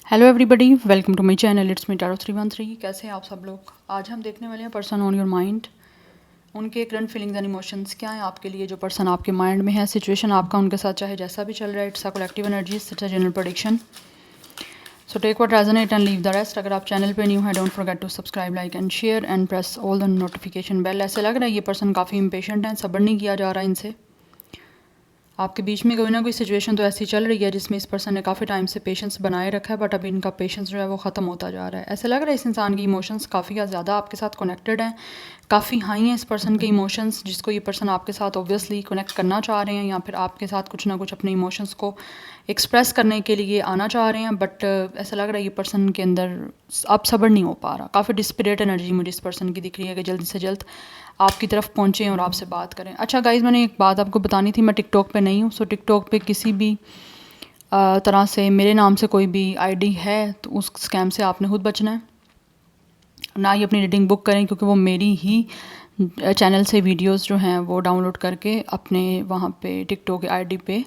Hello everybody, welcome to my channel. It's me tarot 313। कैसे हैं आप सब लोग? आज हम देखने वाले हैं पर्सन ऑन योर माइंड। उनके करंट फीलिंग्स एंड इमोशंस क्या हैं आपके लिए। जो पर्सन आपके माइंड में है, सिचुएशन आपका उनके साथ चाहे जैसा भी चल रहा है, it's a collective energy, it's a general prediction. So take what resonate and leave the rest. अगर आप चैनल पे न्यू है, don't forget to subscribe, like and share and press all the notification bell. ऐसे लग रहा है ये person काफ़ी इम्पेशेंट है, सब्र नहीं किया जा रहा इनसे। आपके बीच में कोई ना कोई सिचुएशन तो ऐसी चल रही है जिसमें इस पर्सन ने काफ़ी टाइम से पेशेंस बनाए रखा है, बट अभी इनका पेशेंस जो है वो ख़त्म होता जा रहा है। ऐसा लग रहा है इस इंसान की इमोशंस काफ़ी ज़्यादा आपके साथ कनेक्टेड हैं, काफ़ी हाई हैं इस पर्सन के इमोशंस, जिसको ये पर्सन आपके साथ ऑब्वियसली कनेक्ट करना चाह रहे हैं या फिर आपके साथ कुछ ना कुछ अपने इमोशंस को एक्सप्रेस करने के लिए आना चाह रहे हैं। बट ऐसा लग रहा है ये पर्सन के अंदर अब सब्र नहीं हो पा रहा। काफ़ी डिस्परेट एनर्जी मुझे इस पर्सन की दिख रही है कि जल्द से जल्द आपकी तरफ पहुँचें और आपसे बात करें। अच्छा गाइज़, मैंने एक बात आपको बतानी थी, मैं टिकटॉक पे नहीं हूँ। सो टिकटॉक पे किसी भी तरह से मेरे नाम से कोई भी आईडी है तो उस स्कैम से आपने खुद बचना है। ना ही अपनी रीडिंग बुक करें, क्योंकि वो मेरी ही चैनल से वीडियोस जो हैं वो डाउनलोड करके अपने वहाँ पे टिकटॉक के आईडी पे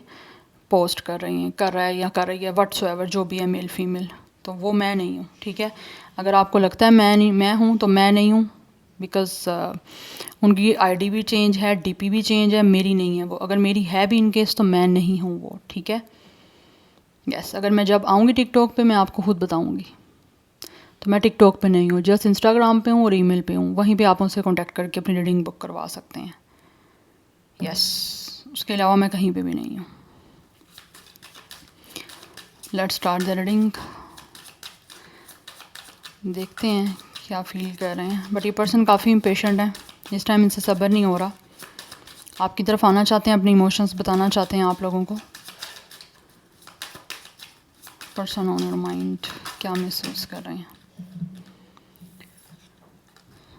पोस्ट कर रहा है या कर रही है, व्हाट्सएवर जो भी है, मेल फीमेल। तो वो मैं नहीं हूँ, ठीक है। अगर आपको लगता है मैं हूँ तो मैं नहीं हूँ, बिकॉज उनकी आईडी भी चेंज है, डीपी भी चेंज है, मेरी नहीं है वो। अगर मेरी है भी इन केस तो मैं नहीं हूँ वो, ठीक है। यस, अगर मैं जब आऊँगी टिकटॉक पे मैं आपको खुद बताऊँगी। तो मैं टिकटॉक पे नहीं हूँ, जस्ट इंस्टाग्राम पे हूँ और ईमेल पे हूँ। वहीं पे आप उनसे कांटेक्ट करके अपनी रीडिंग बुक करवा सकते हैं। यस, उसके अलावा मैं कहीं पे भी नहीं हूँ। Let's start the reading. देखते हैं क्या फील कर रहे हैं। बट ये पर्सन काफ़ी इम्पेशेंट है, इस टाइम इनसे सब्र नहीं हो रहा। आपकी तरफ आना चाहते हैं, अपने इमोशंस बताना चाहते हैं आप लोगों को। पर्सन ऑन योर माइंड क्या महसूस कर रहे हैं।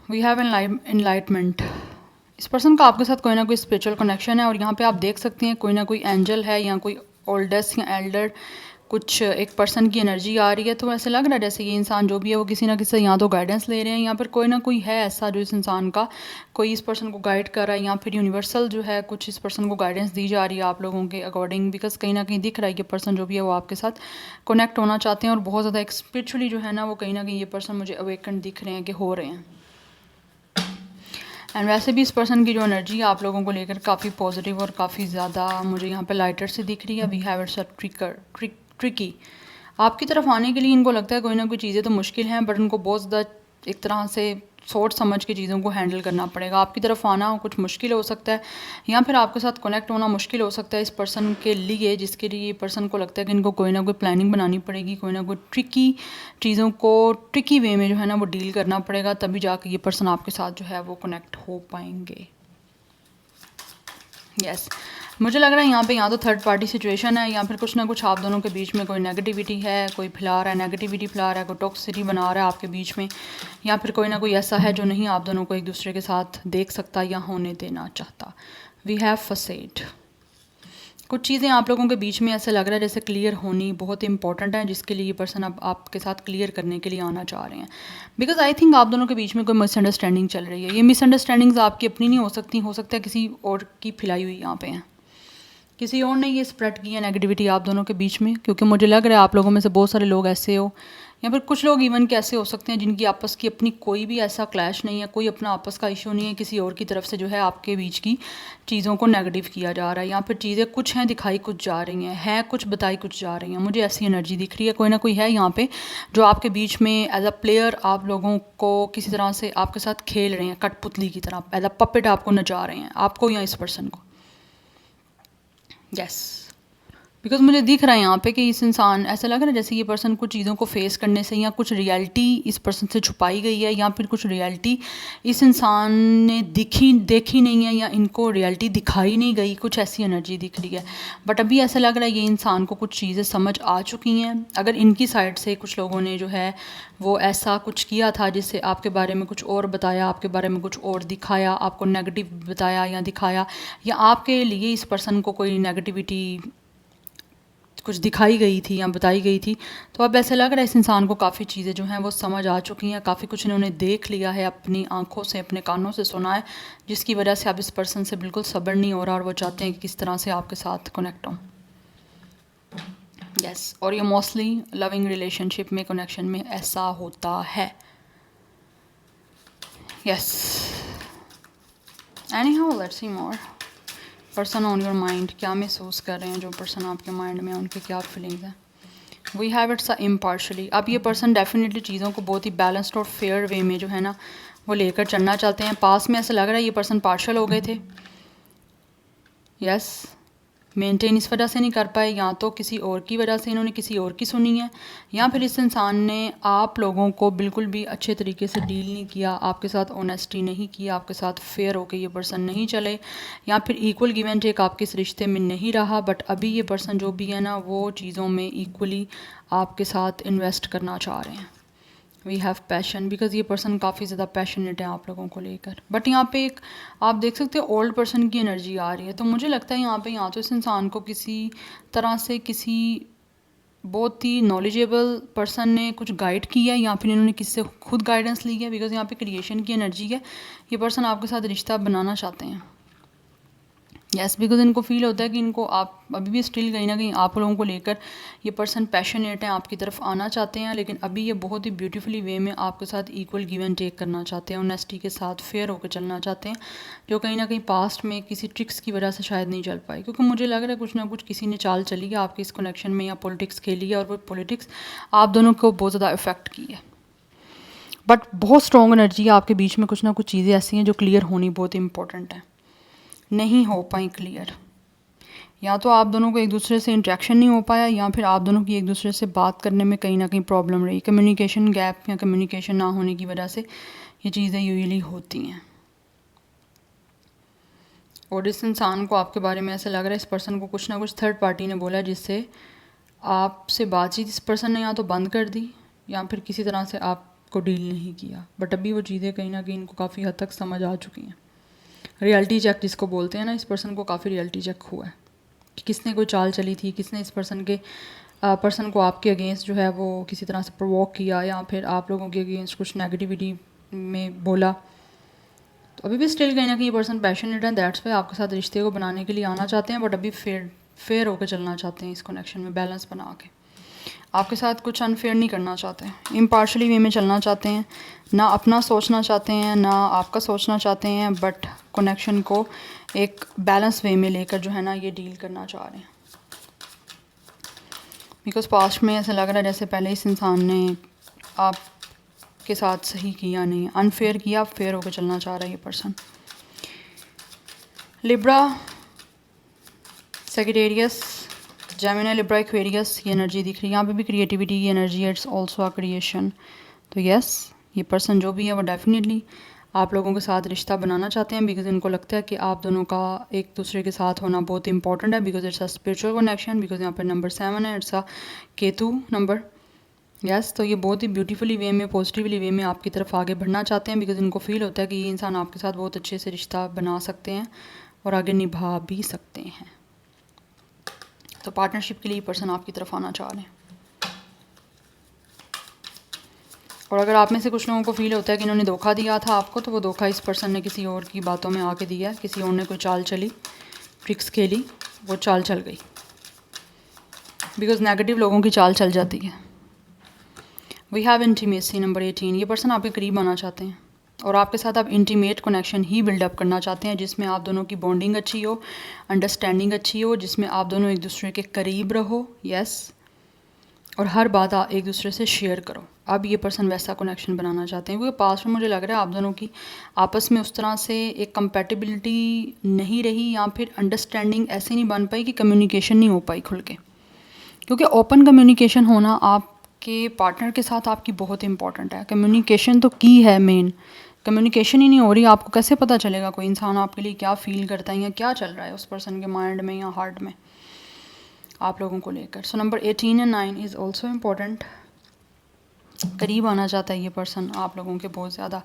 We have enlightenment. इस पर्सन का आपके साथ कोई ना कोई स्पिरिचुअल कनेक्शन है, और यहाँ पे आप देख सकते हैं कोई ना कोई एंजल है या कोई ओल्डेस्ट या एल्डर कुछ एक पर्सन की एनर्जी आ रही है। तो ऐसे लग रहा है जैसे ये इंसान जो भी है वो किसी ना किसी या तो गाइडेंस ले रहे हैं या फिर कोई ना कोई है ऐसा जो इस इंसान का कोई इस पर्सन को गाइड कर रहा है, या फिर यूनिवर्सल जो है कुछ इस पर्सन को गाइडेंस दी जा रही है आप लोगों के अकॉर्डिंग। बिकॉज कहीं ना कहीं दिख रहा है कि पर्सन जो भी है वो आपके साथ कनेक्ट होना चाहते हैं, और बहुत ज़्यादा एक स्पिरिचुअली जो है ना वो कहीं ना कहीं ये पर्सन मुझे अवेकन दिख रहे हैं कि हो रहे हैं। एंड वैसे भी इस पर्सन की जो एनर्जी है आप लोगों को लेकर काफ़ी पॉजिटिव और काफ़ी ज़्यादा मुझे यहाँ पे लाइटर से दिख रही है। We have it's a tricky. आपकी तरफ आने के लिए इनको लगता है कोई ना कोई चीज़ें तो मुश्किल हैं, बट उनको बहुत ज़्यादा एक तरह से सोच समझ के चीज़ों को हैंडल करना पड़ेगा। आपकी तरफ आना कुछ मुश्किल हो सकता है, या फिर आपके साथ कनेक्ट होना मुश्किल हो सकता है इस पर्सन के लिए, जिसके लिए पर्सन को लगता है कि इनको कोई ना कोई प्लानिंग बनानी पड़ेगी, कोई ना कोई ट्रिकी चीज़ों को ट्रिकी वे में जो है ना वो डील करना पड़ेगा, तभी जाकर ये पर्सन आपके साथ जो है वो कनेक्ट हो पाएंगे। यस, मुझे लग रहा है यहाँ पे या तो थर्ड पार्टी सिचुएशन है, या फिर कुछ ना कुछ आप दोनों के बीच में कोई नेगेटिविटी है, कोई फैला रहा है नेगेटिविटी, फैला रहा है, कोई टॉक्सिसिटी बना रहा है आपके बीच में, या फिर कोई ना कोई ऐसा है जो नहीं आप दोनों को एक दूसरे के साथ देख सकता या होने देना चाहता। We have faced. कुछ चीज़ें आप लोगों के बीच में ऐसा लग रहा है जैसे क्लियर होनी बहुत इंपॉर्टेंट है, जिसके लिए ये पर्सन अब आपके साथ क्लियर करने के लिए आना चाह रहे हैं। बिकॉज आई थिंक आप दोनों के बीच में कोई मिसअंडरस्टैंडिंग चल रही है। ये मिसअंडरस्टैंडिंग्स आपकी अपनी नहीं हो सकती, हो सकता है किसी और की फैलाई हुई यहाँ पे हैं, किसी और ने ये स्प्रेड की है नेगेटिविटी आप दोनों के बीच में। क्योंकि मुझे लग रहा है आप लोगों में से बहुत सारे लोग ऐसे हो, या फिर कुछ लोग इवन कैसे हो सकते हैं जिनकी आपस की अपनी कोई भी ऐसा क्लैश नहीं है, कोई अपना आपस का इशू नहीं है, किसी और की तरफ से जो है आपके बीच की चीज़ों को नेगेटिव किया जा रहा है, या फिर चीज़ें कुछ हैं दिखाई कुछ जा रही हैं कुछ बताई कुछ जा रही हैं। मुझे ऐसी एनर्जी दिख रही है, कोई ना कोई है यहाँ पे जो आपके बीच में एज अ प्लेयर आप लोगों को किसी तरह से आपके साथ खेल रहे हैं, कठपुतली की तरह एज अ पपेट आपको नचा रहे हैं, आपको या इस पर्सन को। यस, बिकॉज मुझे दिख रहा है यहाँ पे कि इस इंसान ऐसा लग रहा है जैसे ये पर्सन कुछ चीज़ों को फेस करने से, या कुछ रियलिटी इस पर्सन से छुपाई गई है, या फिर कुछ रियलिटी इस इंसान ने देखी नहीं है, या इनको रियलिटी दिखाई नहीं गई, कुछ ऐसी एनर्जी दिख रही है। बट अभी ऐसा लग रहा है ये इंसान को कुछ चीज़ें समझ आ चुकी हैं। अगर इनकी साइड से कुछ लोगों ने जो है वो ऐसा कुछ किया था जिससे आपके बारे में कुछ और बताया, आपके बारे में कुछ और दिखाया, आपको नेगेटिव बताया या दिखाया, या आपके लिए इस पर्सन को कोई नेगेटिविटी कुछ दिखाई गई थी या बताई गई थी, तो अब ऐसा लग रहा है इस इंसान को काफ़ी चीज़ें जो हैं वो समझ आ चुकी हैं, काफ़ी कुछ इन्होंने देख लिया है, अपनी आंखों से अपने कानों से सुना है, जिसकी वजह से अब इस पर्सन से बिल्कुल सब्र नहीं हो रहा और वो चाहते हैं कि किस तरह से आपके साथ कनेक्ट हों। यस और ये मोस्टली लविंग रिलेशनशिप में, कनेक्शन में ऐसा होता है। Yes any how let's see more. Person on your mind क्या महसूस कर रहे हैं, जो पर्सन आपके माइंड में, उनके क्या फीलिंग्स हैं। We have it's impartially. अब ये पर्सन डेफिनेटली चीज़ों को बहुत ही बैलेंस्ड और फेयर वे में जो है ना वो लेकर चलना चाहते हैं। पास में ऐसा लग रहा है ये पर्सन पार्शल हो गए थे, यस मेंटेन इस वजह से नहीं कर पाए, या तो किसी और की वजह से इन्होंने किसी और की सुनी है, या फिर इस इंसान ने आप लोगों को बिल्कुल भी अच्छे तरीके से डील नहीं किया, आपके साथ ऑनेस्टी नहीं किया, आपके साथ फेयर होकर ये पर्सन नहीं चले, या फिर इक्वल गिव एंड टेक आपके इस रिश्ते में नहीं रहा। बट अभी ये पर्सन जो भी है ना वो चीज़ों में इक्वली आपके साथ इन्वेस्ट करना चाह रहे हैं। वी हैव पैशन बिकॉज ये पर्सन काफ़ी ज़्यादा पैशनेट है आप लोगों को लेकर। बट यहाँ पे एक आप देख सकते हो ओल्ड पर्सन की एनर्जी आ रही है, तो मुझे लगता है यहाँ पे या तो इस इंसान को किसी तरह से किसी बहुत ही नॉलेजेबल पर्सन ने कुछ गाइड किया है, या फिर इन्होंने किसी से खुद गाइडेंस ली है। बिकॉज यहाँ पे क्रिएशन की एनर्जी है, ये पर्सन आपके साथ रिश्ता बनाना चाहते हैं। यस बिकॉज इनको फील होता है कि इनको आप अभी भी स्टिल कहीं ना कहीं आप लोगों को लेकर ये पर्सन पैशनेट है, आपकी तरफ आना चाहते हैं, लेकिन अभी ये बहुत ही ब्यूटीफुली वे में आपके साथ इक्वल गिव एंड टेक करना चाहते हैं, ऑनेस्टी के साथ फेयर होकर चलना चाहते हैं, जो कहीं ना कहीं पास्ट में किसी ट्रिक्स की वजह से शायद नहीं चल पाई। क्योंकि मुझे लग रहा है कुछ ना कुछ किसी ने चाल चली है आपके इस कनेक्शन में, या पॉलिटिक्स खेली है, और वो पॉलिटिक्स आप दोनों को बहुत ज़्यादा इफेक्ट की है। बट बहुत स्ट्रॉन्ग एनर्जी है आपके बीच में, कुछ ना कुछ चीज़ें ऐसी हैं जो क्लियर होनी बहुत इंपॉर्टेंट है, नहीं हो पाई क्लियर। या तो आप दोनों को एक दूसरे से इंटरेक्शन नहीं हो पाया, या फिर आप दोनों की एक दूसरे से बात करने में कहीं ना कहीं प्रॉब्लम रही, कम्युनिकेशन गैप या कम्युनिकेशन ना होने की वजह से ये चीज़ें यूजुअली होती हैं। और इस इंसान को आपके बारे में ऐसा लग रहा है इस पर्सन को कुछ ना कुछ थर्ड पार्टी ने बोला, जिससे आपसे बातचीत इस पर्सन ने या तो बंद कर दी, या फिर किसी तरह से आपको डील नहीं किया। बट अभी वो चीज़ें कहीं ना कहीं इनको काफ़ी हद तक समझ आ चुकी हैं। रियलिटी चेक जिसको बोलते हैं ना, इस पर्सन को काफ़ी रियलिटी चेक हुआ है कि किसने कोई चाल चली थी, किसने इस पर्सन को आपके अगेंस्ट जो है वो किसी तरह से प्रोवोक किया, या फिर आप लोगों के अगेंस्ट कुछ नेगेटिविटी में बोला। तो अभी भी स्टिल कहीं ना कहीं ये पर्सन पैशनेट है, दैट्स वाई आपके साथ रिश्ते को बनाने के लिए आना चाहते हैं। बट अभी फेयर होकर चलना चाहते हैं, इस कनेक्शन में बैलेंस बना के आपके साथ कुछ अनफेयर नहीं करना चाहते हैं, इम्पार्शली वे में चलना चाहते हैं, ना अपना सोचना चाहते हैं ना आपका सोचना चाहते हैं, बट कनेक्शन को एक बैलेंस वे में लेकर जो है ना ये डील करना चाह रहे हैं। बिकॉज पास्ट में ऐसा लग रहा है जैसे पहले इस इंसान ने आपके साथ सही किया नहीं, अनफेयर किया, फेयर होकर चलना चाह रहा है ये person. Libra, Sagittarius, Gemini, Libra, Aquarius, ये एनर्जी दिख रही है यहाँ पे भी। क्रिएटिविटी की एनर्जी है, इट्स ऑल्सो अ क्रिएशन। तो यस ये पर्सन जो भी है वो डेफिनेटली आप लोगों के साथ रिश्ता बनाना चाहते हैं, बिकॉज इनको लगता है कि आप दोनों का एक दूसरे के साथ होना बहुत इंपॉर्टेंट है, because it's a spiritual connection. Because यहाँ पर नंबर 7 है, it's a Ketu number. Yes तो ये बहुत ही ब्यूटीफुली वे में, पॉजिटिवली वे में आपकी तरफ आगे बढ़ना चाहते हैं, बिकॉज इनको फील होता है कि ये इंसान आपके साथ बहुत अच्छे से रिश्ता बना सकते हैं और आगे निभा भी सकते हैं। तो पार्टनरशिप के लिए पर्सन आपकी तरफ आना चाह रहे हैं। और अगर आप में से कुछ लोगों को फील होता है कि इन्होंने धोखा दिया था आपको, तो वो धोखा इस पर्सन ने किसी और की बातों में आके दिया है, किसी और ने कोई चाल चली, ट्रिक्स खेली, वो चाल चल गई। बिकॉज नेगेटिव लोगों की चाल चल जाती है। वी हैव इंटीमेसी नंबर 18, ये पर्सन आपके करीब आना चाहते हैं और आपके साथ आप इंटीमेट कनेक्शन ही बिल्डअप करना चाहते हैं, जिसमें आप दोनों की बॉन्डिंग अच्छी हो, अंडरस्टैंडिंग अच्छी हो, जिसमें आप दोनों एक दूसरे के करीब रहो। यस और हर बात आप एक दूसरे से शेयर करो। अब ये पर्सन वैसा कनेक्शन बनाना चाहते हैं, क्योंकि पास्ट में मुझे लग रहा है आप दोनों की आपस में उस तरह से एक कंपैटिबिलिटी नहीं रही, या फिर अंडरस्टैंडिंग ऐसे नहीं बन पाई कि कम्युनिकेशन नहीं हो पाई खुल के। क्योंकि ओपन कम्युनिकेशन होना आपके पार्टनर के साथ आपकी बहुत इंपॉर्टेंट है। कम्युनिकेशन तो की है मेन, कम्युनिकेशन ही नहीं हो रही, आपको कैसे पता चलेगा कोई इंसान आपके लिए क्या फ़ील करता है या क्या चल रहा है उस पर्सन के माइंड में या हार्ट में आप लोगों को लेकर। So number 18 and 9 is also important. करीब आना चाहता है ये पर्सन आप लोगों के बहुत ज़्यादा,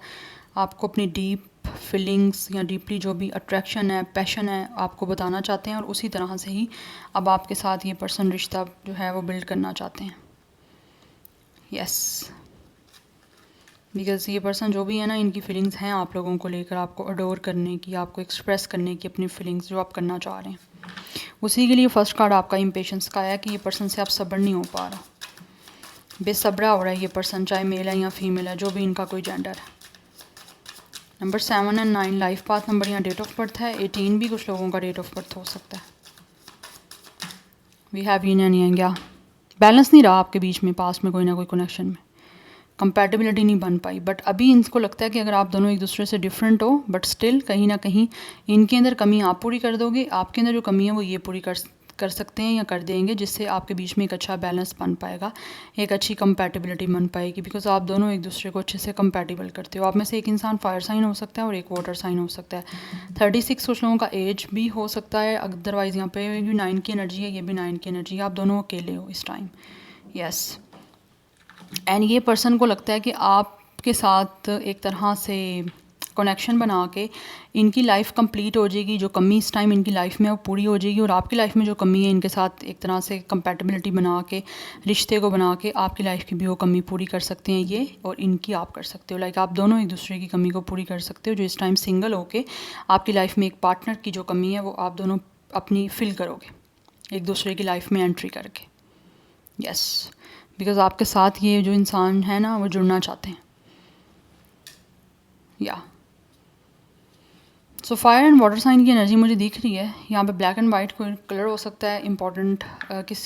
आपको अपनी डीप फीलिंग्स या डीपली जो भी अट्रैक्शन है, पैशन है, आपको बताना चाहते हैं, और उसी तरह से ही अब आपके साथ ये पर्सन रिश्ता जो है वो बिल्ड करना चाहते हैं। यस बिकॉज ये पर्सन जो भी है ना, इनकी फीलिंग्स हैं आप लोगों को लेकर, आपको अडोर करने की, आपको एक्सप्रेस करने की अपनी फीलिंग्स जो आप करना चाह रहे हैं। उसी के लिए फर्स्ट कार्ड आपका इम्पेशंस का है कि ये पर्सन से आप सब्र नहीं हो पा रहा, बेसब्रा हो रहा है ये पर्सन, चाहे मेल है या फीमेल है, जो भी इनका कोई जेंडर है। Number 7 and 9 life path number, यहाँ डेट ऑफ बर्थ है। 18 भी कुछ लोगों का डेट ऑफ बर्थ हो सकता है। वी हैव यीन एंड यांग, या बैलेंस नहीं रहा आपके बीच में, पास में कोई ना कोई कनेक्शन में कंपैटिबिलिटी नहीं बन पाई। बट अभी इनको लगता है कि अगर आप दोनों एक दूसरे से डिफरेंट हो, बट स्टिल कहीं ना कहीं इनके अंदर कमी आप पूरी कर दोगे, आपके अंदर जो कमी है वो ये पूरी कर सकते हैं या कर देंगे, जिससे आपके बीच में एक अच्छा बैलेंस बन पाएगा, एक अच्छी कंपैटिबिलिटी बन पाएगी। बिकॉज आप दोनों एक दूसरे को अच्छे से कंपैटिबल करते हो। आप में से एक इंसान फायर साइन हो सकता है और एक वाटर साइन हो सकता है। 36 कुछ लोगों का एज भी हो सकता है। अदरवाइज़ यहाँ पे भी 9 की एनर्जी है, ये भी 9 की एनर्जी है। आप दोनों अकेले हो इस टाइम, यस। एंड ये पर्सन को लगता है कि आपके साथ एक तरह से कनेक्शन बना के इनकी लाइफ कंप्लीट हो जाएगी, जो कमी इस टाइम इनकी लाइफ में वो पूरी हो जाएगी, और आपकी लाइफ में जो कमी है इनके साथ एक तरह से कंपैटिबिलिटी बना के, रिश्ते को बना के आपकी लाइफ की भी वो कमी पूरी कर सकते हैं ये, और इनकी आप कर सकते हो। लाइक आप दोनों एक दूसरे की कमी को पूरी कर सकते हो, जो इस टाइम सिंगल होके आपकी लाइफ में एक पार्टनर की जो कमी है वो आप दोनों अपनी फिल करोगे एक दूसरे की लाइफ में एंट्री करके, यस। बिकॉज आपके साथ ये जो इंसान है ना वो जुड़ना चाहते हैं, या। So fire and water sign की एनर्जी मुझे दिख रही है। यहाँ पे ब्लैक एंड वाइट कोई कलर हो सकता है इंपॉर्टेंट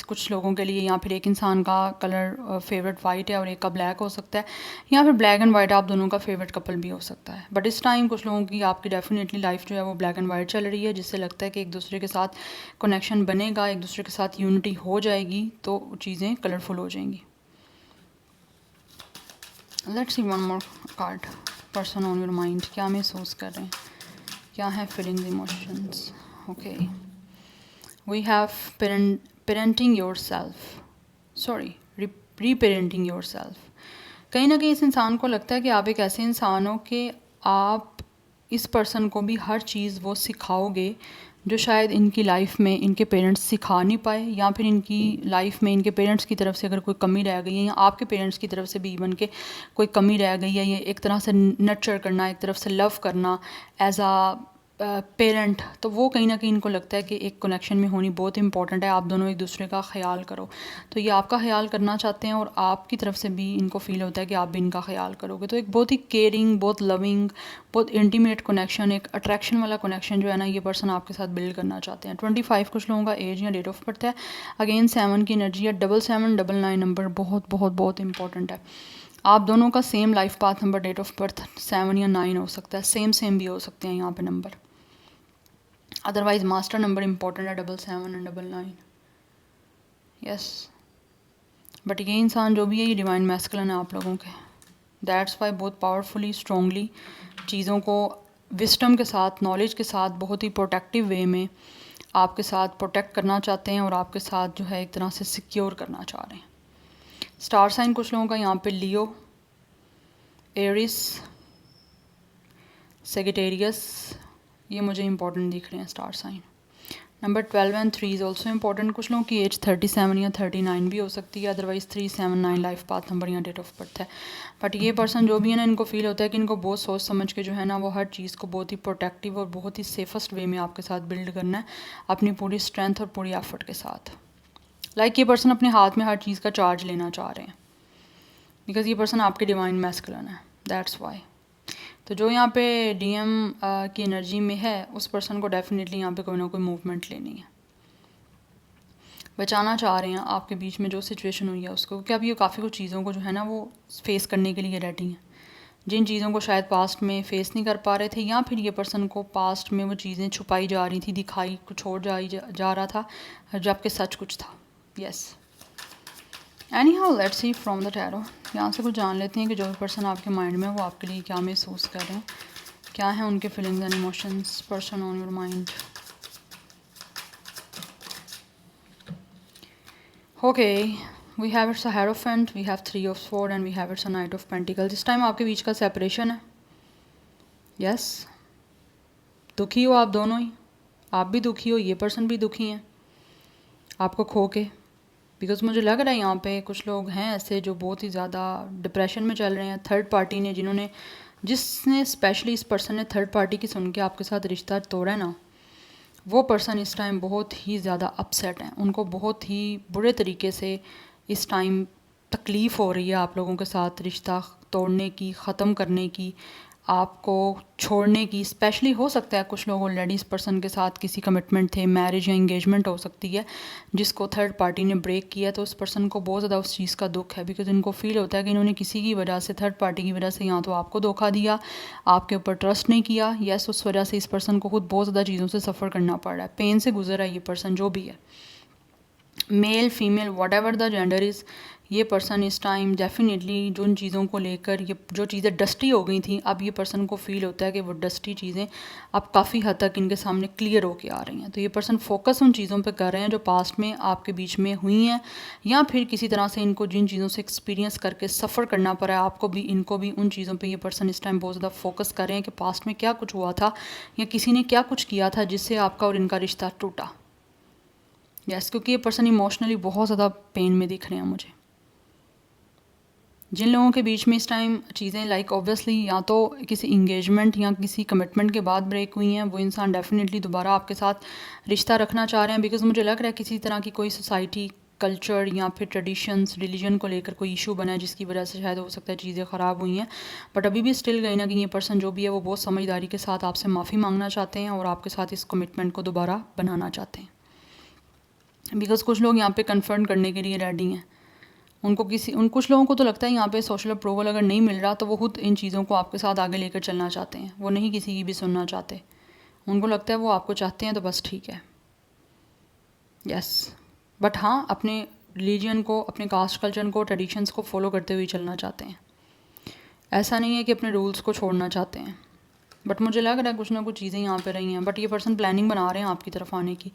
कुछ लोगों के लिए, या फिर एक इंसान का कलर फेवरेट वाइट है और एक का ब्लैक हो सकता है, या फिर ब्लैक एंड वाइट आप दोनों का फेवरेट कपल भी हो सकता है। बट इस टाइम कुछ लोगों की आपकी डेफिनेटली लाइफ जो है वो ब्लैक एंड वाइट चल रही है, जिससे लगता है कि एक दूसरे के साथ कनेक्शन बनेगा, एक दूसरे के साथ यूनिटी हो जाएगी, तो चीज़ें कलरफुल हो जाएंगी। Let's see one more card. Person on your mind, क्या महसूस कर रहे हैं, क्या है feelings, emotions. Okay, we have parenting your self, sorry reparenting your self. कहीं ना कहीं इस इंसान को लगता है कि आप एक ऐसे इंसान हो कि आप इस पर्सन को भी हर चीज़ वो सिखाओगे जो शायद इनकी लाइफ में इनके पेरेंट्स सिखा नहीं पाए, या फिर इनकी लाइफ में इनके पेरेंट्स की तरफ से अगर कोई कमी रह गई है, या आपके पेरेंट्स की तरफ से भी इवन के कोई कमी रह गई है, ये एक तरह से नर्चर करना, एक तरफ से लव करना एज आ पेरेंट, तो वो कहीं ना कहीं इनको लगता है कि एक कनेक्शन में होनी बहुत इंपॉर्टेंट है। आप दोनों एक दूसरे का ख्याल करो, तो ये आपका ख्याल करना चाहते हैं, और आपकी तरफ से भी इनको फील होता है कि आप भी इनका ख्याल करोगे। तो एक बहुत ही केयरिंग, बहुत लविंग, बहुत इंटीमेट कनेक्शन, एक अट्रैक्शन वाला कनेक्शन जो है ना, ये पर्सन आपके साथ बिल्ड करना चाहते हैं। 25 कुछ लोगों का एज या डेट ऑफ बर्थ है। अगेन 7 की एनर्जी है। 7799 नंबर बहुत बहुत बहुत इंपॉर्टेंट है। आप दोनों का same life path number, date of birth 7 या 9 हो सकता है, सेम भी हो सकते हैं यहाँ पे number. Otherwise master number important है 77 एंड 99, यस। बट ये इंसान जो भी है ये डिवाइन मैस्कुलिन है आप लोगों के। दैट्स वाई बहुत पावरफुली, स्ट्रॉन्गली चीज़ों को विस्डम के साथ, नॉलेज के साथ, बहुत ही प्रोटेक्टिव वे में आपके साथ प्रोटेक्ट करना चाहते हैं, और आपके साथ जो है एक तरह से सिक्योर करना चाह रहे हैं। स्टार साइन कुछ लोगों का यहाँ पे लियो, एरिस, सेगिटेरियस, ये मुझे इंपॉर्टेंट दिख रहे हैं star sign. Number 12 and 3 is also important. कुछ लोगों की एज 37 या 39 भी हो सकती है। अदरवाइज 379 लाइफ पाथ नंबर या डेट ऑफ बर्थ है। बट ये पर्सन जो भी है ना, इनको फील होता है कि इनको बहुत सोच समझ के जो है ना वो हर चीज़ को बहुत ही प्रोटेक्टिव और बहुत ही सेफेस्ट वे में आपके साथ बिल्ड करना है, अपनी पूरी स्ट्रेंथ और पूरी एफर्ट के साथ। लाइक ये पर्सन अपने हाथ में हर चीज़ का चार्ज लेना चाह रहे हैं, बिकॉज ये पर्सन आपके डिवाइन मैस्कुलिन है, दैट्स वाई। तो जो यहाँ पे डीएम की एनर्जी में है, उस पर्सन को डेफिनेटली यहाँ पे कोई ना कोई मूवमेंट लेनी है, बचाना चाह रहे हैं आपके बीच में जो सिचुएशन हुई है उसको, क्योंकि अब ये काफ़ी कुछ चीज़ों को जो है ना वो फेस करने के लिए रेडी हैं, जिन चीज़ों को शायद पास्ट में फेस नहीं कर पा रहे थे, या फिर ये पर्सन को पास्ट में वो चीज़ें छुपाई जा रही थी, दिखाई कुछ और जा रहा था, जबकि सच कुछ था, yes. Any how let's see from the tarot. यहाँ से कुछ जान लेते हैं कि जो भी पर्सन आपके माइंड में वो आपके लिए क्या महसूस कर रहे हैं, क्या है उनके feelings and emotions. Person on your mind. Okay, we have it's a hierophant, we have 3 of sword and we have it's a knight of pentacles. इस टाइम आपके बीच का सेपरेशन है, यस। दुखी हो आप दोनों ही, आप भी दुखी हो, ये पर्सन भी दुखी हैं आपको खो के, बिकॉज मुझे लग रहा है यहाँ पे कुछ लोग हैं ऐसे जो बहुत ही ज़्यादा डिप्रेशन में चल रहे हैं। थर्ड पार्टी ने जिसने स्पेशली इस पर्सन ने थर्ड पार्टी की सुन के आपके साथ रिश्ता तोड़ा है ना, वो पर्सन इस टाइम बहुत ही ज़्यादा अपसेट हैं, उनको बहुत ही बुरे तरीके से इस टाइम तकलीफ़ हो रही है आप लोगों के साथ रिश्ता तोड़ने की, ख़त्म करने की, आपको छोड़ने की। स्पेशली हो सकता है कुछ लोग ऑलरेडी इस पर्सन के साथ किसी कमिटमेंट थे, मैरिज या इंगेजमेंट हो सकती है, जिसको थर्ड पार्टी ने ब्रेक किया, तो उस पर्सन को बहुत ज़्यादा उस चीज़ का दुख है, बिकॉज इनको फील होता है कि इन्होंने किसी की वजह से, थर्ड पार्टी की वजह से, या तो आपको धोखा दिया, आपके ऊपर ट्रस्ट नहीं किया, यस उस वजह से इस पर्सन को खुद बहुत ज़्यादा चीज़ों से सफ़र करना पड़ रहा है, पेन से गुजर रहा है ये पर्सन जो भी है, male female what ever the gender is. ये पर्सन इस टाइम डेफिनेटली जो उन चीज़ों को लेकर, ये जो चीज़ें डस्टी हो गई थी, अब ये पर्सन को फील होता है कि वो डस्टी चीज़ें अब काफ़ी हद तक इनके सामने क्लियर होके आ रही हैं। तो ये पर्सन फोकस उन चीज़ों पे कर रहे हैं जो पास्ट में आपके बीच में हुई हैं, या फिर किसी तरह से इनको जिन चीज़ों से एक्सपीरियंस करके सफ़र करना पड़ा है, आपको भी इनको भी, उन चीज़ों पर ये पर्सन इस टाइम बहुत ज़्यादा फोकस कर रहे हैं कि पास्ट में क्या कुछ हुआ था या किसी ने क्या कुछ किया था जिससे आपका और इनका रिश्ता टूटा। यस, क्योंकि ये पर्सन इमोशनली बहुत ज़्यादा पेन में दिख रहे हैं मुझे। जिन लोगों के बीच में इस टाइम चीज़ें लाइक ऑब्वियसली या तो किसी इंगेजमेंट या किसी कमिटमेंट के बाद ब्रेक हुई हैं, वो इंसान डेफिनेटली दोबारा आपके साथ रिश्ता रखना चाह रहे हैं, बिकॉज मुझे लग रहा है किसी तरह की कोई सोसाइटी, कल्चर या फिर ट्रेडिशंस, रिलीजन को लेकर कोई इशू बना है, जिसकी वजह से शायद हो सकता है चीज़ें ख़राब हुई हैं। बट अभी भी स्टिल कहीं ना कहीं ये पर्सन जो भी है वो बहुत समझदारी के साथ आपसे माफ़ी मांगना चाहते हैं और आपके साथ इस कमिटमेंट को दोबारा बनाना चाहते हैं, बिकॉज कुछ लोग यहाँ पे कन्फर्म करने के लिए रेडी हैं। उनको कुछ लोगों को तो लगता है यहाँ पे सोशल अप्रूवल अगर नहीं मिल रहा तो वो खुद इन चीज़ों को आपके साथ आगे लेकर चलना चाहते हैं, वो नहीं किसी की भी सुनना चाहते। उनको लगता है वो आपको चाहते हैं तो बस ठीक है, यस। बट हाँ, अपने रिलीजन को, अपने कास्ट कल्चर को, ट्रेडिशंस को फॉलो करते हुए चलना चाहते हैं। ऐसा नहीं है कि अपने रूल्स को छोड़ना चाहते हैं। बट मुझे लग रहा है कुछ ना कुछ चीज़ें यहाँ पे रही हैं, बट ये पर्सन प्लानिंग बना रहे हैं आपकी तरफ आने की,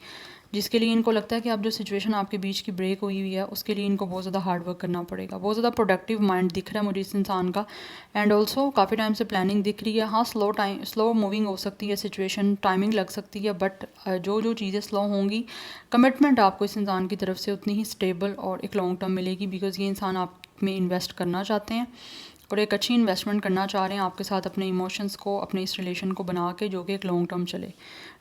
जिसके लिए इनको लगता है कि अब जो सिचुएशन आपके बीच की ब्रेक हुई हुई है उसके लिए इनको बहुत ज़्यादा हार्ड वर्क करना पड़ेगा। बहुत ज़्यादा प्रोडक्टिव माइंड दिख रहा है मुझे इस इंसान का, एंड ऑल्सो काफ़ी टाइम से प्लानिंग दिख रही है। हाँ, स्लो मूविंग हो सकती है सिचुएशन, टाइमिंग लग सकती है, बट जो चीज़ें स्लो होंगी, कमिटमेंट आपको इस इंसान की तरफ से उतनी ही स्टेबल और एक लॉन्ग टर्म मिलेगी, बिकॉज ये इंसान आप में इन्वेस्ट करना चाहते हैं और एक अच्छी इन्वेस्टमेंट करना चाह रहे हैं आपके साथ, अपने इमोशंस को, अपने इस रिलेशन को बना के, जो कि एक लॉन्ग टर्म चले,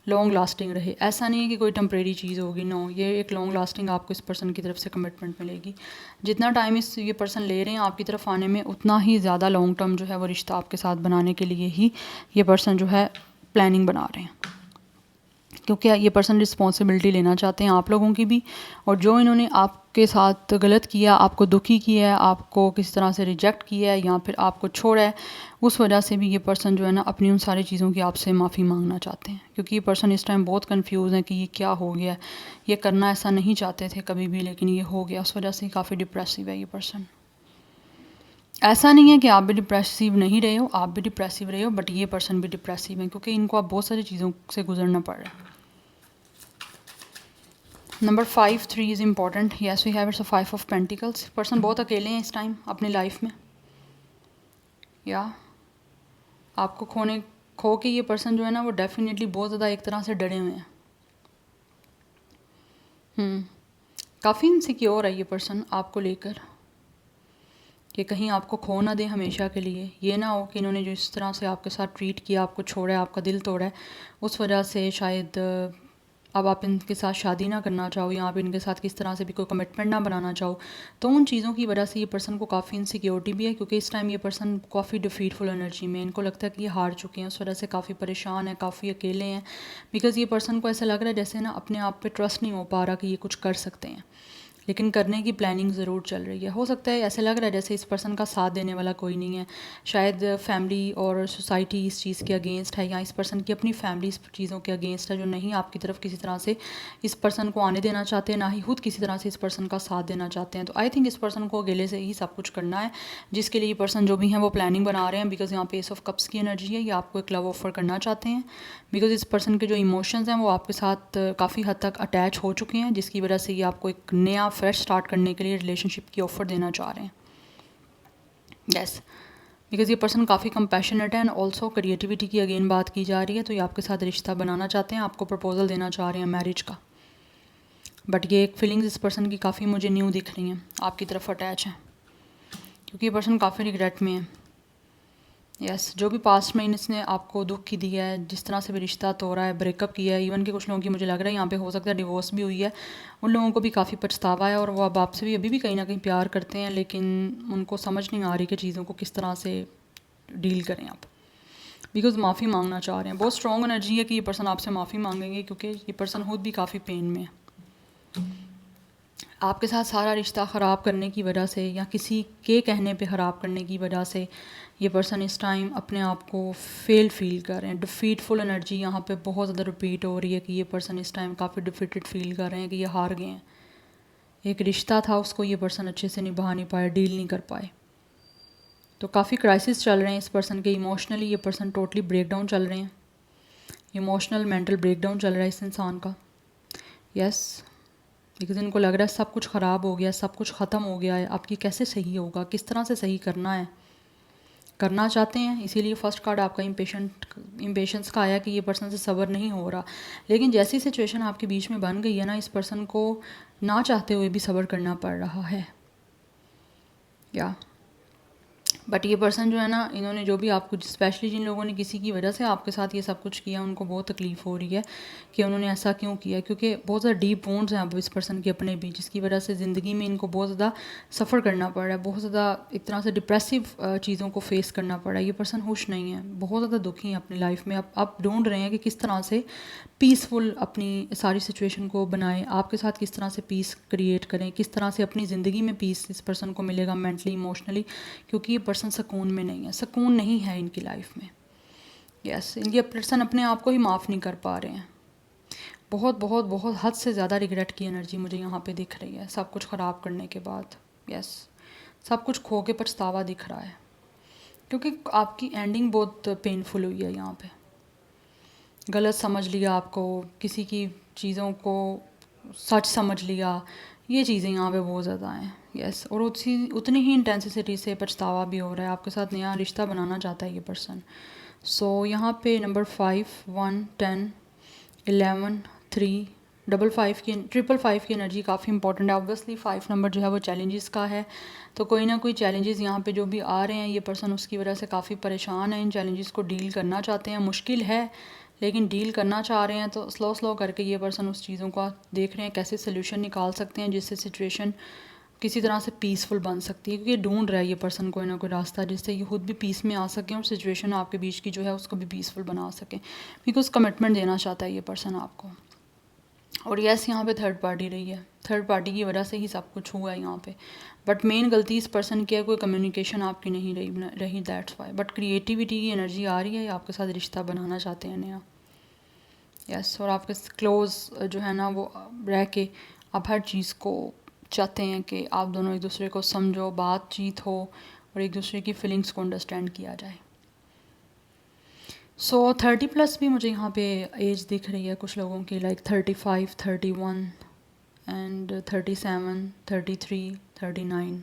लॉन्ग लास्टिंग रहे। ऐसा नहीं है कि कोई टेम्परेरी चीज़ होगी, नो, ये एक लॉन्ग लास्टिंग आपको इस पर्सन की तरफ से कमिटमेंट मिलेगी। जितना टाइम ये पर्सन ले रहे हैं आपकी तरफ आने में, उतना ही ज़्यादा लॉन्ग टर्म जो है वो रिश्ता आपके साथ बनाने के लिए ही ये पर्सन जो है प्लानिंग बना रहे हैं, क्योंकि ये पर्सन रिस्पॉन्सिबिलिटी लेना चाहते हैं आप लोगों की भी, और जो इन्होंने आपके साथ गलत किया, आपको दुखी किया है, आपको किसी तरह से रिजेक्ट किया है या फिर आपको छोड़ा है, उस वजह से भी ये पर्सन जो है ना अपनी उन सारी चीज़ों की आपसे माफ़ी मांगना चाहते हैं, क्योंकि ये पर्सन इस टाइम बहुत कंफ्यूज है कि ये क्या हो गया। ये करना ऐसा नहीं चाहते थे कभी भी, लेकिन ये हो गया, उस वजह से काफ़ी डिप्रेसिव है ये पर्सन। ऐसा नहीं है कि आप भी डिप्रेसिव नहीं रहे हो, आप भी डिप्रेसिव रहे हो, बट ये पर्सन भी डिप्रेसिव है क्योंकि इनको अब बहुत सारी चीज़ों से गुजरना पड़ रहा है। Number 5, 3 is important. Yes we have it's a 5 of pentacles. Person बहुत अकेले हैं इस टाइम अपनी लाइफ में, या आपको खो के ये पर्सन जो है ना वो डेफिनेटली बहुत ज़्यादा एक तरह से डरे हुए हैं। काफ़ी इनसिक्योर है ये पर्सन आपको लेकर, कि कहीं आपको खो ना दे हमेशा के लिए। ये ना हो कि इन्होंने जो इस तरह से आपके साथ ट्रीट किया, आपको छोड़ा है, आपका दिल तोड़ा है, उस वजह से शायद अब आप इनके साथ शादी ना करना चाहो या आप इनके साथ किस तरह से भी कोई कमिटमेंट ना बनाना चाहो। तो उन चीज़ों की वजह से ये पर्सन को काफ़ी इनसिक्योरिटी भी है, क्योंकि इस टाइम ये पर्सन काफ़ी डिफीटफुल एनर्जी में, इनको लगता है कि ये हार चुके हैं, उस वजह से काफ़ी परेशान है, काफ़ी अकेले हैं, बिकॉज़ ये पर्सन को ऐसा लग रहा है जैसे ना अपने आप पे ट्रस्ट नहीं हो पा रहा कि ये कुछ कर सकते हैं, लेकिन करने की प्लानिंग ज़रूर चल रही है। हो सकता है ऐसे लग रहा है जैसे इस पर्सन का साथ देने वाला कोई नहीं है, शायद फैमिली और सोसाइटी इस चीज़ के अगेंस्ट है, या इस पर्सन की अपनी फैमिली इस चीज़ों के अगेंस्ट है, जो नहीं आपकी तरफ किसी तरह से इस पर्सन को आने देना चाहते हैं, ना ही खुद किसी तरह से इस पर्सन का साथ देना चाहते हैं। तो आई थिंक इस पर्सन को अकेले से ही सब कुछ करना है, जिसके लिए ये पर्सन जो भी हैं वो प्लानिंग बना रहे हैं, बिकॉज यहाँ पे एस ऑफ कप्स की एनर्जी है, ये आपको एक लव ऑफर करना चाहते हैं, बिकॉज इस पर्सन के जो इमोशंस हैं वो आपके साथ काफ़ी हद तक अटैच हो चुके हैं, जिसकी वजह से ये आपको एक नया फ्रेश स्टार्ट करने के लिए रिलेशनशिप की ऑफ़र देना चाह रहे हैं। यस, बिकॉज ये पर्सन काफ़ी कंपैशनेट है एंड ऑल्सो क्रिएटिविटी की अगेन बात की जा रही है, तो ये आपके साथ रिश्ता बनाना चाहते हैं, आपको प्रपोजल देना चाह रहे हैं मैरिज का। बट ये एक फीलिंग्स इस पर्सन की काफ़ी मुझे न्यू दिख रही हैं, आपकी तरफ अटैच है, क्योंकि ये पर्सन काफ़ी रिग्रेट में है। यस जो भी पास्ट में इसने आपको दुख की दिया है, जिस तरह से भी रिश्ता तोड़ा है, ब्रेकअप किया है, इवन कि कुछ लोगों की मुझे लग रहा है यहाँ पे हो सकता है डिवोर्स भी हुई है, उन लोगों को भी काफ़ी पछतावा है और वो अब आपसे भी अभी भी कहीं ना कहीं प्यार करते हैं, लेकिन उनको समझ नहीं आ रही कि चीज़ों को किस तरह से डील करें आप, बिकॉज माफ़ी मांगना चाह रहे हैं। बहुत स्ट्रॉन्ग एनर्जी है कि ये पर्सन आपसे माफ़ी मांगेंगे, क्योंकि ये पर्सन खुद भी काफ़ी पेन में है। आपके साथ सारा रिश्ता ख़राब करने की वजह से या किसी के कहने पे ख़राब करने की वजह से ये पर्सन इस टाइम अपने आप को फेल फील कर रहे हैं। डिफीटफुल एनर्जी यहाँ पे बहुत ज़्यादा रिपीट हो रही है कि ये पर्सन इस टाइम काफ़ी डिफीटेड फील कर रहे हैं कि ये हार गए हैं। एक रिश्ता था, उसको ये पर्सन अच्छे से निभा नहीं पाए, डील नहीं कर पाए, तो काफ़ी क्राइसिस चल रहे हैं इस पर्सन के। इमोशनली ये पर्सन टोटली ब्रेक डाउन चल रहे हैं, इमोशनल मेंटल ब्रेक डाउन चल रहा है इस इंसान का। यस बिकॉज इनको लग रहा है सब कुछ ख़राब हो गया, सब कुछ ख़त्म हो गया है, अब ये कैसे सही होगा, किस तरह से सही करना है, करना चाहते हैं। इसीलिए फर्स्ट कार्ड आपका इम्पेशेंस का आया कि ये पर्सन से सब्र नहीं हो रहा, लेकिन जैसी सिचुएशन आपके बीच में बन गई है ना, इस पर्सन को ना चाहते हुए भी सब्र करना पड़ रहा है। या बट ये पर्सन जो है ना, इन्होंने जो भी आपको, स्पेशली जिन लोगों ने किसी की वजह से आपके साथ ये सब कुछ किया, उनको बहुत तकलीफ़ हो रही है कि उन्होंने ऐसा क्यों किया, क्योंकि बहुत ज़्यादा डीप वोंड्स हैं अब इस पर्सन के अपने भी, जिसकी वजह से ज़िंदगी में इनको बहुत ज़्यादा सफ़र करना पड़ रहा है, बहुत ज़्यादा एक तरह से डिप्रेसिव चीज़ों को फेस करना पड़ रहा है। ये पर्सन खुश नहीं है, बहुत ज़्यादा दुखी हैं अपनी लाइफ में। अब ढूंढ रहे हैं कि किस तरह से पीसफुल अपनी सारी सिचुएशन को बनाएं, आपके साथ किस तरह से पीस क्रिएट करें, किस तरह से अपनी ज़िंदगी में पीस इस पर्सन को मिलेगा मेंटली इमोशनली, क्योंकि ये पर्सन सुकून में नहीं है, सुकून नहीं है इनकी लाइफ में। यस ये पर्सन अपने आप को ही माफ़ नहीं कर पा रहे हैं, बहुत बहुत बहुत हद से ज़्यादा रिग्रेट की एनर्जी मुझे यहाँ पे दिख रही है सब कुछ ख़राब करने के बाद। यस सब कुछ खो के पछतावा दिख रहा है, क्योंकि आपकी एंडिंग बहुत पेनफुल हुई है यहाँ पे। गलत समझ लिया आपको, किसी की चीज़ों को सच समझ लिया, ये चीज़ें यहाँ पे बहुत ज़्यादा हैं। यस और उतनी ही इंटेंसिटी से पछतावा भी हो रहा है, आपके साथ नया रिश्ता बनाना चाहता है ये पर्सन। सो यहाँ पे नंबर 5, 1, 10, 11, 3, 555 की एनर्जी काफ़ी इंपॉर्टेंट है। ऑब्वियसली 5 नंबर जो है वो चैलेंजेस का है, तो कोई ना कोई चैलेंजेस यहाँ पे जो भी आ रहे हैं, ये पर्सन उसकी वजह से काफ़ी परेशान है, इन चैलेंजेस को डील करना चाहते हैं। मुश्किल है लेकिन डील करना चाह रहे हैं, तो स्लो करके ये पर्सन उस चीज़ों का देख रहे हैं कैसे सोल्यूशन निकाल सकते हैं जिससे सिचुएशन किसी तरह से पीसफुल बन सकती है, क्योंकि ये ढूंढ रहा है ये पर्सन कोई ना कोई रास्ता जिससे ये खुद भी पीस में आ सके और सिचुएशन आपके बीच की जो है उसको भी पीसफुल बना सके, बिकॉज कमिटमेंट देना चाहता है ये पर्सन आपको। और यस यहाँ पे थर्ड पार्टी रही है, थर्ड पार्टी की वजह से ही सब कुछ हुआ है यहाँ पे, बट मेन गलती इस पर्सन की है, कोई कम्युनिकेशन आपकी नहीं रही दैट्स वाई। बट क्रिएटिविटी की एनर्जी आ रही है, आपके साथ रिश्ता बनाना चाहते हैं नया। यस और आपके क्लोज जो है ना वो रह के आप हर चीज़ को चाहते हैं कि आप दोनों एक दूसरे को समझो, बातचीत हो और एक दूसरे की फीलिंग्स को अंडरस्टैंड किया जाए। सो 30+ भी मुझे यहाँ पे एज दिख रही है कुछ लोगों की, लाइक 35, 31 एंड 37, 33, 39।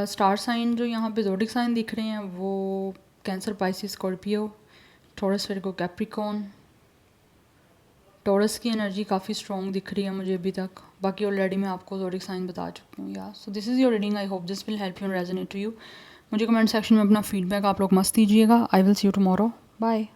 स्टार साइन जो यहाँ पे ज़ोडिक साइन दिख रहे हैं वो cancer, Pisces, Scorpio, taurus, Virgo, Capricorn. Taurus की एनर्जी काफ़ी स्ट्रॉन्ग दिख रही है मुझे अभी तक, बाकी ऑलरेडी मैं आपको ज़ोडिक साइन बता चुकी हूँ। या so this is your reading, I hope this will help you and resonate to you. मुझे कमेंट सेक्शन में अपना फीडबैक आप लोग मस्त दीजिएगा। I will see you tomorrow, bye.